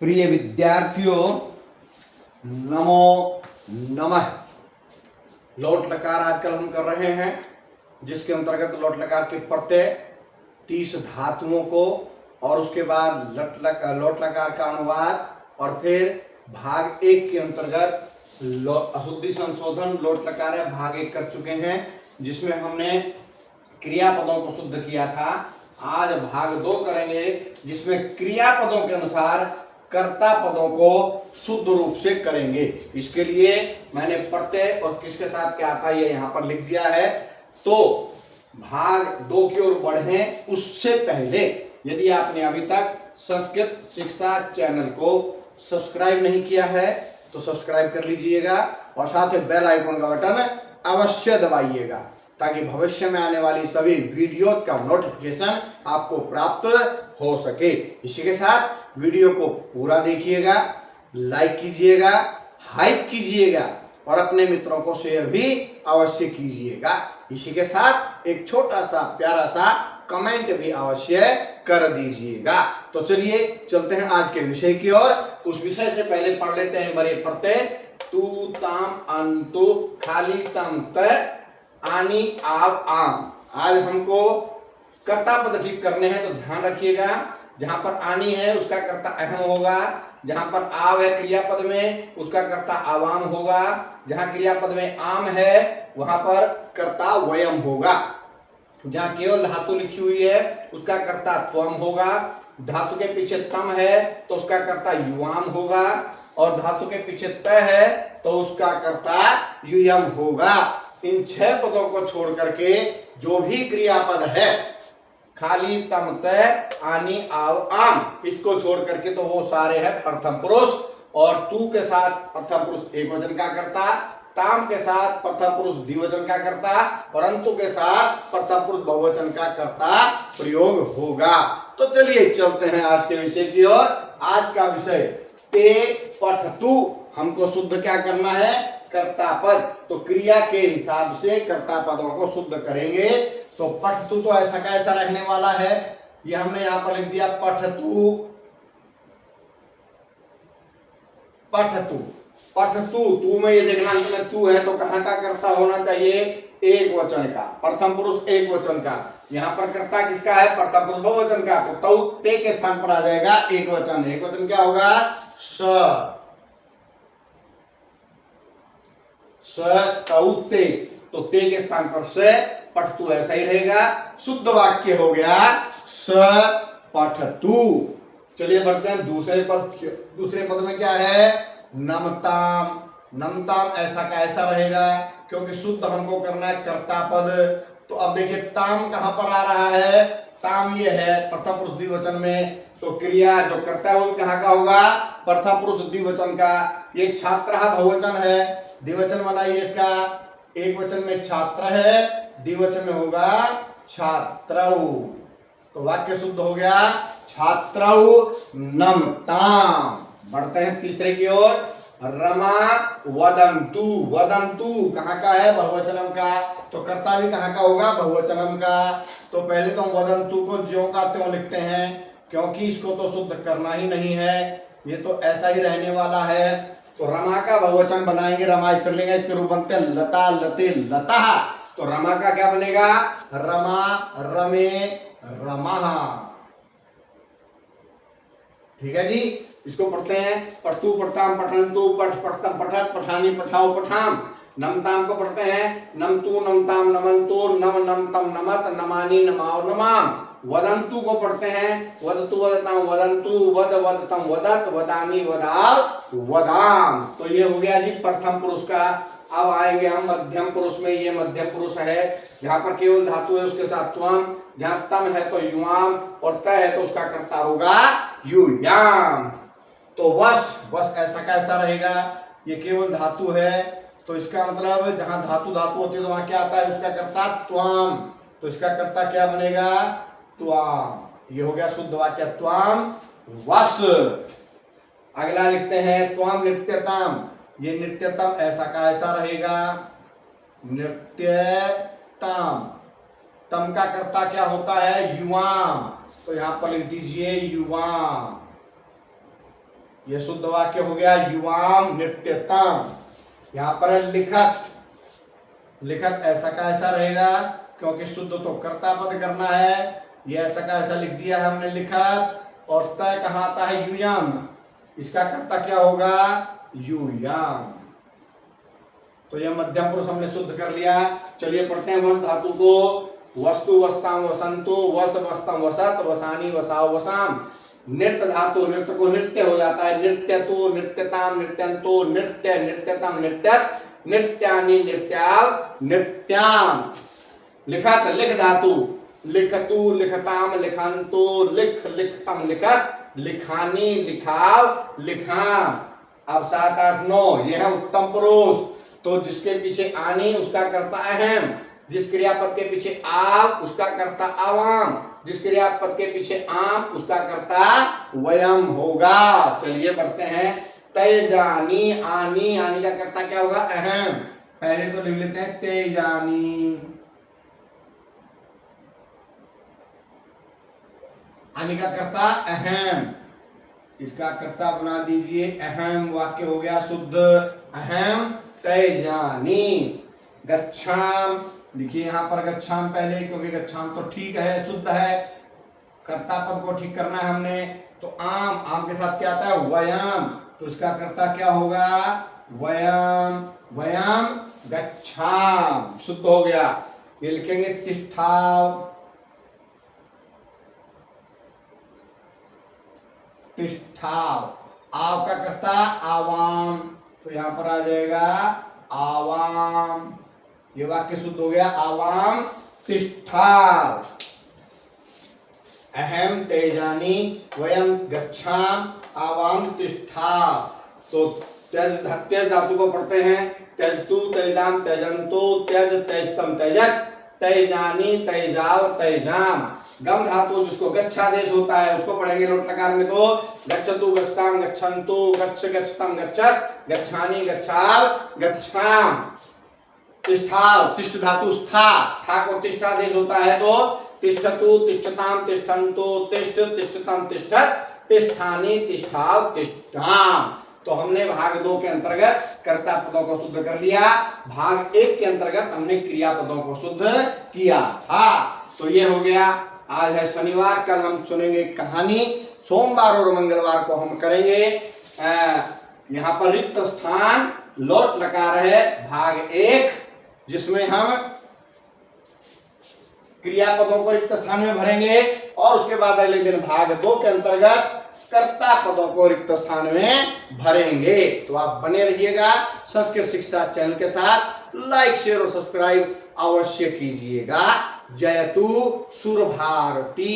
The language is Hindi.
प्रिय विद्यार्थियों, नमो नमः। लोट लकार आजकल हम कर रहे हैं, जिसके अंतर्गत लोट लकार के प्रत्यय 30 धातुओं को और उसके बाद लोट लकार का अनुवाद और फिर भाग 1 के अंतर्गत अशुद्धि संशोधन लोट लकार भाग 1 कर चुके हैं, जिसमें हमने क्रियापदों को शुद्ध किया था। आज भाग 2 करेंगे, जिसमें क्रियापदों के अनुसार कर्ता पदों को शुद्ध रूप से करेंगे। इसके लिए मैंने प्रत्यय और किसके साथ क्या आता है ये यहाँ पर लिख दिया है। तो भाग 2 की ओर बढ़ें उससे पहले यदि आपने अभी तक संस्कृत शिक्षा चैनल को सब्सक्राइब नहीं किया है तो सब्सक्राइब कर लीजिएगा और साथ ही बेल आइकन का बटन अवश्य दबाइएगा, ताकि भविष्य में आने वाली सभी वीडियो का नोटिफिकेशन आपको प्राप्त हो सके। इसी के साथ वीडियो को पूरा देखिएगा, लाइक कीजिएगा, हाइप कीजिएगा और अपने मित्रों को शेयर भी अवश्य कीजिएगा। इसी के साथ एक छोटा सा प्यारा सा कमेंट भी अवश्य कर दीजिएगा। तो चलिए चलते हैं आज के विषय की ओर। उस विषय से पहले पढ़ लेते हैं बड़े प्रत्यय तू ताम अंतु खाली तम त आनी आव आम। आज हमको कर्ता पद ठीक करने हैं, तो ध्यान रखिएगा। जहां पर आनी है उसका कर्ता अहम होगा, जहां पर आव है क्रियापद में उसका कर्ता आवाम होगा, जहां क्रियापद में आम है वहां पर कर्ता वयम होगा, जहां केवल धातु लिखी हुई है उसका कर्ता त्वम होगा, धातु के पीछे तम है तो उसका कर्ता युवाम होगा और धातु के पीछे त है तो उसका कर्ता युयम होगा। इन 6 पदों को छोड़ करके जो भी क्रियापद है खाली तम त आनी आव आम, इसको छोड़ करके तो वो सारे हैं प्रथम पुरुष। और तू के साथ प्रथम पुरुष एक वचन का कर्ता, ताम के साथ प्रथम पुरुष द्विवचन का कर्ता, परंतु के साथ प्रथम पुरुष बहुवचन का कर्ता प्रयोग होगा। तो चलिए चलते हैं आज के विषय की ओर। आज का विषय ते पठ तू। हमको शुद्ध क्या करना है? कर्ता पद। तो क्रिया के हिसाब से कर्ता पदों को शुद्ध करेंगे। तो पठ तू तो ऐसा कैसा रहने वाला है, ये हमने यहां पर लिख दिया पठ तू। पठ तू, पठ तू, तू में ये देखना में तू है तो कहां का कर्ता होना चाहिए? एक वचन का, प्रथम पुरुष एक वचन का। यहां पर कर्ता किसका है? प्रथम पुरुष बहुवचन का। तो तौ ते के स्थान पर आ जाएगा एक वचन। एक वचन क्या होगा? स तौ ते। तो ते के स्थान पर से, पठ तू ऐसा ही रहेगा। शुद्ध वाक्य हो गया स पठ तू। चलिए बढ़ते हैं दूसरे पद। दूसरे पद में क्या है? नमताम। नमताम ऐसा का ऐसा रहेगा, क्योंकि शुद्ध हमको करना है कर्ता पद। तो अब देखिए ताम कहां पर आ रहा है? ताम ये है प्रथम पुरुष द्विवचन में, तो क्रिया जो करता है वो कहां का होगा? प्रथम पुरुष द्विवचन का। ये छात्र बहुवचन है, द्विवचन बनाइए इसका। एक वचन में छात्र है, द्विवचन में होगा छात्रौ। तो वाक्य शुद्ध हो गया छात्रौ नमताम। बढ़ते हैं तीसरे की ओर। रमा वदंतु। वदंतु कहां का है? बहुवचनम का। तो कर्ता भी कहां का होगा? बहुवचनम का। तो पहले तो हम वदंतु को ज्यों का त्यों लिखते हैं, क्योंकि इसको तो शुद्ध करना ही नहीं है, ये तो ऐसा ही रहने वाला है। तो रमा का बहुवचन बनाएंगे, रमा स्त्रीलिंग है, इसके रूप बनते हैं लता लते लता। तो रमा का क्या बनेगा? रमा रमे रमा। ठीक है जी। इसको पढ़ते हैं पढ़तु पढ़ताम पठंतु पठ पढ़तम पठत पठानी पठाओ पठाम। नमताम को पढ़ते हैं नमतु नमताम नमंतु नम नमतम नमत नमानी नमाओ नमाम। वदंतु को पढ़ते हैं वदतु वदताम वदंतु वद वदतम वदत वदानी वदाव वदाम। तो ये हो गया जी प्रथम पुरुष का। अब आएंगे हम मध्यम पुरुष में। ये मध्यम पुरुष है, जहां पर केवल धातु है उसके साथ त्वम, जहां तम है तो युवाम और त है तो उसका कर्ता होगा युयाम। तो वश, वश ऐसा कैसा रहेगा? ये केवल धातु है, तो इसका मतलब जहां धातु धातु होती है तो वहां क्या आता है? उसका कर्ता त्वम। तो इसका कर्ता क्या बनेगा? त्वाम। ये हो गया शुद्ध वाक्य त्वाम वश। अगला लिखते हैं त्वाम नित्यतम। ये नित्यतम ऐसा का ऐसा रहेगा? नित्यतम। तम का कर्ता क्या होता है? युवाम। तो यहां पर लिख दीजिए युवाम। ये शुद्ध वाक्य हो गया युवाम नृत्यताम। यहाँ पर है लिखत, लिखत ऐसा का ऐसा रहेगा क्योंकि शुद्ध तो कर्ता पद करना है, ये ऐसा का ऐसा लिख दिया है हमने लिखत। और तय कहाँ आता है युयाम, इसका कर्ता क्या होगा युयाम। तो यह मध्यम पुरुष हमने शुद्ध कर लिया। चलिए पढ़ते हैं वस धातु को। वस्तु वस्ताम वसंतो, वस वस्तम वसत, वसानी वसाओ वसाम। नृत्य धातु, नृत्य को नृत्य हो जाता है, नृत्य तो नृत्यताम नृत्यंतो, नृत्य नृत्यतम नृत्यत, नृत्यानि नृत्याव नृत्याम। लिखत, लिख धातु, लिखतु लिखताम लिखंतो, लिख लिखतम लिखत, लिखानी लिखाव लिखाम। अब 7 8 9 यह है उत्तम पुरुष। तो जिसके पीछे आनी उसका कर्ता अहम, जिस क्रियापद के पीछे आप उसका कर्ता आवाम, जिस क्रियापद के पीछे आम उसका कर्ता वयम होगा। चलिए पढ़ते हैं। तेजानी, आनी, आनी का कर्ता क्या होगा अहम। पहले तो लिख लेते हैं तेजानी, आनी का कर्ता अहम, इसका कर्ता बना दीजिए अहम। वाक्य हो गया शुद्ध अहम तेजानी। गच्छाम, देखिए यहाँ पर गच्छाम पहले, क्योंकि गच्छाम तो ठीक है शुद्ध है, कर्ता पद को ठीक करना है हमने। तो आम, आम के साथ क्या आता है वयम, तो इसका कर्ता क्या होगा वयम, वयम गच्छाम, शुद्ध हो गया। ये लिखेंगे तिष्ठाव, तिष्ठाव। आव का कर्ता आवाम, तो यहां पर आ जाएगा आवाम। ये वाक्य शुद्ध हो गया आवाम तिष्ठाव। अहम तेजानी वयम गच्छाम आवाम तिष्ठाव। तो त्यज, त्यज धातु को पढ़ते हैं। त्यजतु त्यजाम त्यजंतो, त्यज त्यजतम त्यजत, तेजानी तेजाव तेजाम। गम धातु जिसको गच्छादेश होता है उसको पढ़ेंगे लोट लकार में। तो गच्छतु गच्छताम गच्छन्तु, गच्छ गच्छतम गच्छत, गच्छानी गच्छाव गच्छाम। तिष्ठाव, तिष्ठ धातु स्था, स्था को तिष्ठादेश होता है। तो तिष्ठतु तिष्ठताम तिष्ठन्तु, तिष्ठ तिष्ठतम तिष्ठत, तिष्ठानी तिष्ठाव तिष्ठाम। तो हमने भाग 2 के अंतर्गत कर्ता पदों को शुद्ध कर लिया, भाग 1 के अंतर्गत हमने क्रिया पदों को शुद्ध किया था। तो ये हो गया। आज है शनिवार, कल हम सुनेंगे कहानी, सोमवार और मंगलवार को हम करेंगे यहाँ पर रिक्त स्थान लोट लकार है भाग 1, जिसमें हम क्रियापदों को रिक्त स्थान में भरेंगे। और उसके बाद अगले दिन भाग 2 के अंतर्गत कर्ता पदों को रिक्त स्थान में भरेंगे। तो आप बने रहिएगा संस्कृत शिक्षा चैनल के साथ। लाइक शेयर और सब्सक्राइब अवश्य कीजिएगा। जयतु सुर भारती।